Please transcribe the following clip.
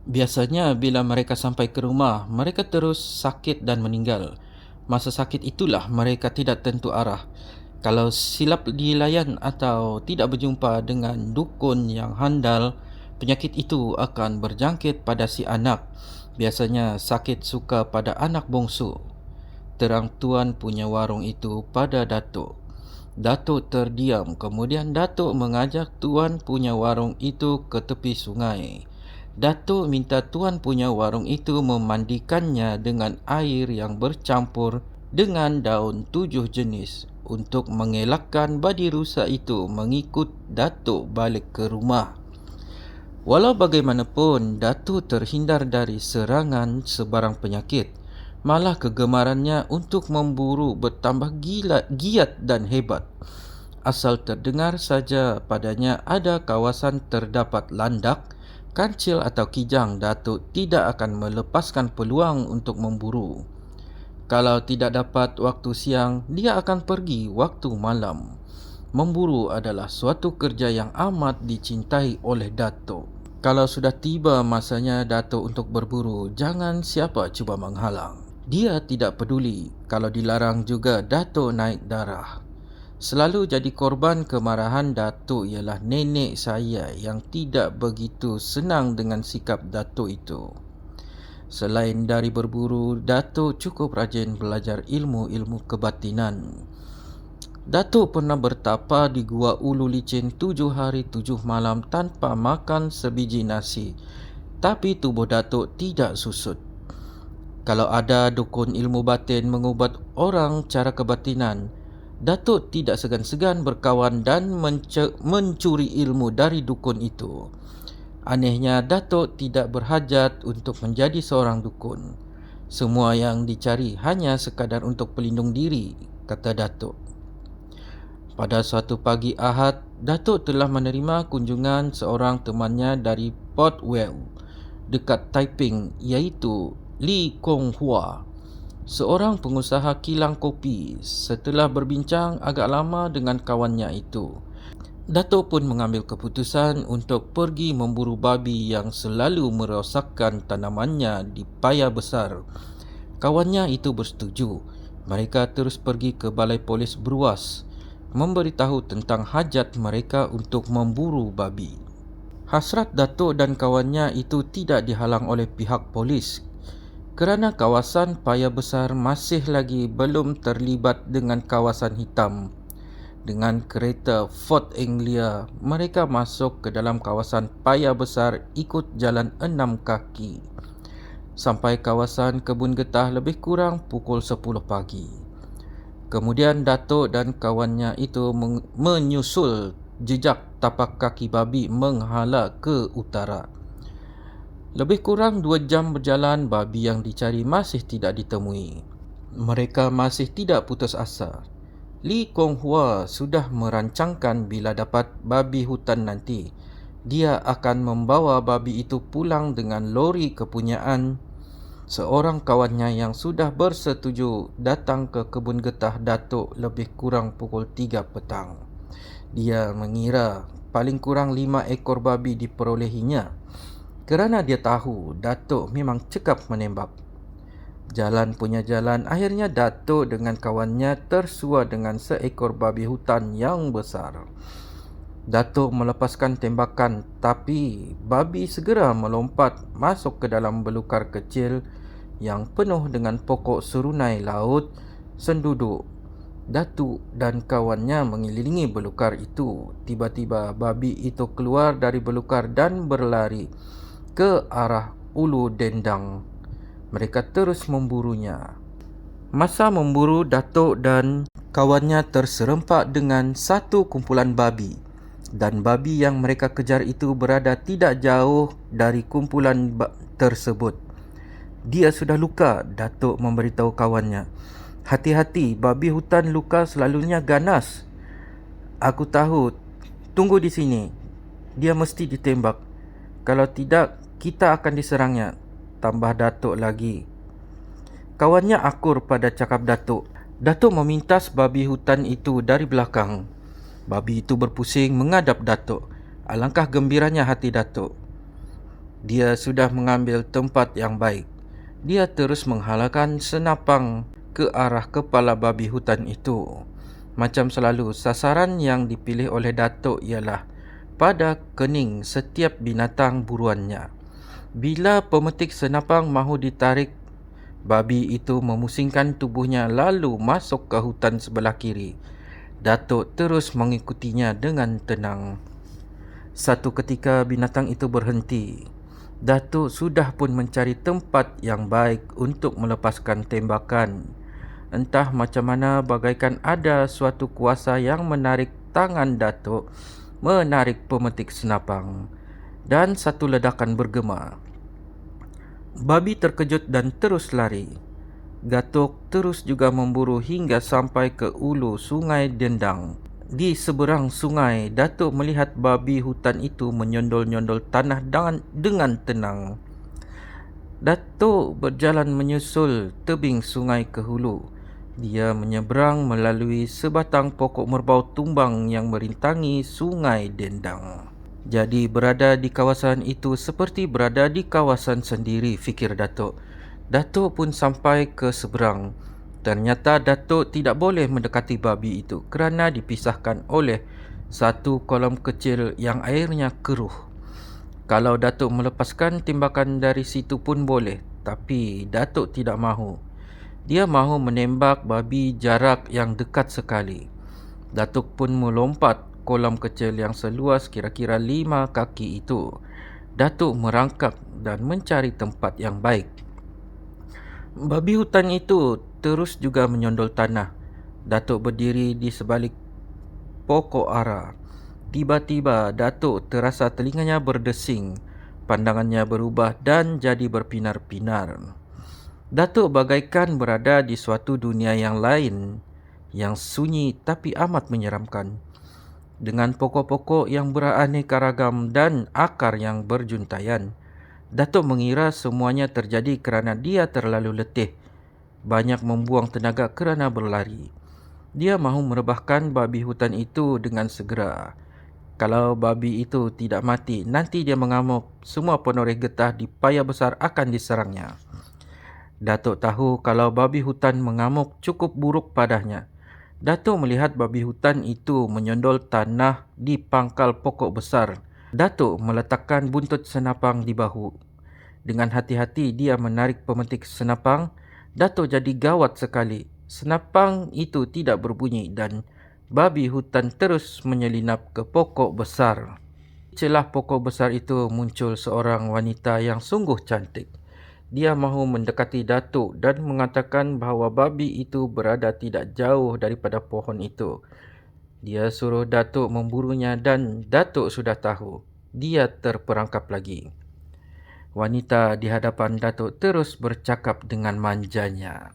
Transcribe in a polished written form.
Biasanya bila mereka sampai ke rumah, mereka terus sakit dan meninggal. Masa sakit itulah mereka tidak tentu arah. Kalau silap dilayan atau tidak berjumpa dengan dukun yang handal, penyakit itu akan berjangkit pada si anak. Biasanya sakit suka pada anak bongsu. Terang tuan punya warung itu pada Datuk. Datuk terdiam, kemudian Datuk mengajak tuan punya warung itu ke tepi sungai. Datuk minta tuan punya warung itu memandikannya dengan air yang bercampur dengan daun 7 jenis untuk mengelakkan babi rusa itu mengikut Datuk balik ke rumah. Walau bagaimanapun, Datuk terhindar dari serangan sebarang penyakit. Malah kegemarannya untuk memburu bertambah giat dan hebat. Asal terdengar saja padanya ada kawasan terdapat landak, kancil atau kijang, Datuk tidak akan melepaskan peluang untuk memburu. Kalau tidak dapat waktu siang, dia akan pergi waktu malam. Memburu adalah suatu kerja yang amat dicintai oleh Datuk. Kalau sudah tiba masanya Datuk untuk berburu, jangan siapa cuba menghalang. Dia tidak peduli kalau dilarang juga Datuk naik darah. Selalu jadi korban kemarahan Datuk ialah nenek saya yang tidak begitu senang dengan sikap Datuk itu. Selain dari berburu, Datuk cukup rajin belajar ilmu-ilmu kebatinan. Datuk pernah bertapa di Gua Ulu Licin 7 hari 7 malam tanpa makan sebiji nasi. Tapi tubuh Datuk tidak susut. Kalau ada dukun ilmu batin mengubat orang cara kebatinan, Datuk tidak segan-segan berkawan dan mencuri ilmu dari dukun itu. Anehnya, Datuk tidak berhajat untuk menjadi seorang dukun. Semua yang dicari hanya sekadar untuk pelindung diri, kata Datuk. Pada suatu pagi Ahad, Datuk telah menerima kunjungan seorang temannya dari Port Vale dekat Taiping, iaitu Li Kong Hua, seorang pengusaha kilang kopi. Setelah berbincang agak lama dengan kawannya itu, Datuk pun mengambil keputusan untuk pergi memburu babi yang selalu merosakkan tanamannya di Paya Besar. Kawannya itu bersetuju. Mereka terus pergi ke balai polis Bruas, memberitahu tentang hajat mereka untuk memburu babi. Hasrat Datuk dan kawannya itu tidak dihalang oleh pihak polis, kerana kawasan Paya Besar masih lagi belum terlibat dengan kawasan hitam. Dengan kereta Fort Anglia, mereka masuk ke dalam kawasan Paya Besar ikut jalan 6 kaki. Sampai kawasan kebun getah lebih kurang pukul 10 pagi. Kemudian Datuk dan kawannya itu menyusul jejak tapak kaki babi menghala ke utara. Lebih kurang 2 jam berjalan, babi yang dicari masih tidak ditemui. Mereka masih tidak putus asa. Li Kong Hua sudah merancangkan bila dapat babi hutan nanti, dia akan membawa babi itu pulang dengan lori kepunyaan seorang kawannya yang sudah bersetuju datang ke kebun getah Datuk lebih kurang pukul 3 petang. Dia mengira paling kurang 5 ekor babi diperolehinya, kerana dia tahu Datuk memang cekap menembak. Jalan punya jalan, akhirnya Datuk dengan kawannya tersua dengan seekor babi hutan yang besar. Datuk melepaskan tembakan, tapi babi segera melompat masuk ke dalam belukar kecil yang penuh dengan pokok serunai laut senduduk. Datuk dan kawannya mengelilingi belukar itu. Tiba-tiba babi itu keluar dari belukar dan berlari ke arah Ulu Dendang. Mereka terus memburunya. Masa memburu, Datuk dan kawannya terserempak dengan satu kumpulan babi, dan babi yang mereka kejar itu berada tidak jauh dari kumpulan tersebut. Dia sudah luka, Datuk memberitahu kawannya. Hati-hati, babi hutan luka selalunya ganas. Aku tahu, tunggu di sini. Dia mesti ditembak. Kalau tidak, kita akan diserangnya, tambah Datuk lagi. Kawannya akur pada cakap Datuk. Datuk memintas babi hutan itu dari belakang. Babi itu berpusing menghadap Datuk. Alangkah gembiranya hati Datuk. Dia sudah mengambil tempat yang baik. Dia terus menghalangkan senapang ke arah kepala babi hutan itu. Macam selalu, sasaran yang dipilih oleh Datuk ialah pada kening setiap binatang buruannya. Bila pemetik senapang mahu ditarik, babi itu memusingkan tubuhnya lalu masuk ke hutan sebelah kiri. Datuk terus mengikutinya dengan tenang. Satu ketika binatang itu berhenti. Datuk sudah pun mencari tempat yang baik untuk melepaskan tembakan. Entah macam mana, bagaikan ada suatu kuasa yang menarik tangan Datuk, menarik pemetik senapang, dan satu ledakan bergema. Babi terkejut dan terus lari. Datuk terus juga memburu hingga sampai ke ulu sungai Dendang. Di seberang sungai, Datuk melihat babi hutan itu menyondol-nyondol tanah dengan tenang. Datuk berjalan menyusul tebing sungai ke hulu. Dia menyeberang melalui sebatang pokok merbau tumbang yang merintangi sungai Dendang. Jadi berada di kawasan itu seperti berada di kawasan sendiri, fikir Datuk. Datuk pun sampai ke seberang. Ternyata Datuk tidak boleh mendekati babi itu kerana dipisahkan oleh satu kolam kecil yang airnya keruh. Kalau Datuk melepaskan tembakan dari situ pun boleh, tapi Datuk tidak mahu. Dia mahu menembak babi jarak yang dekat sekali. Datuk pun melompat kolam kecil yang seluas kira-kira 5 kaki itu. Datuk merangkak dan mencari tempat yang baik. Babi hutan itu terus juga menyondol tanah. Datuk berdiri di sebalik pokok ara. Tiba-tiba Datuk terasa telinganya berdesing. Pandangannya berubah dan jadi berpinar-pinar. Datuk bagaikan berada di suatu dunia yang lain, yang sunyi tapi amat menyeramkan, dengan pokok-pokok yang beraneka ragam dan akar yang berjuntaian. Datuk mengira semuanya terjadi kerana dia terlalu letih, banyak membuang tenaga kerana berlari. Dia mahu merebahkan babi hutan itu dengan segera. Kalau babi itu tidak mati, nanti dia mengamuk. Semua penoreh getah di payah besar akan diserangnya. Datuk tahu kalau babi hutan mengamuk cukup buruk padanya. Datuk melihat babi hutan itu menyondol tanah di pangkal pokok besar. Datuk meletakkan buntut senapang di bahu. Dengan hati-hati dia menarik pemetik senapang. Datuk jadi gawat sekali. Senapang itu tidak berbunyi dan babi hutan terus menyelinap ke pokok besar. Di celah pokok besar itu muncul seorang wanita yang sungguh cantik. Dia mahu mendekati Datuk dan mengatakan bahawa babi itu berada tidak jauh daripada pohon itu. Dia suruh Datuk memburunya dan Datuk sudah tahu. Dia terperangkap lagi. Wanita di hadapan Datuk terus bercakap dengan manjanya.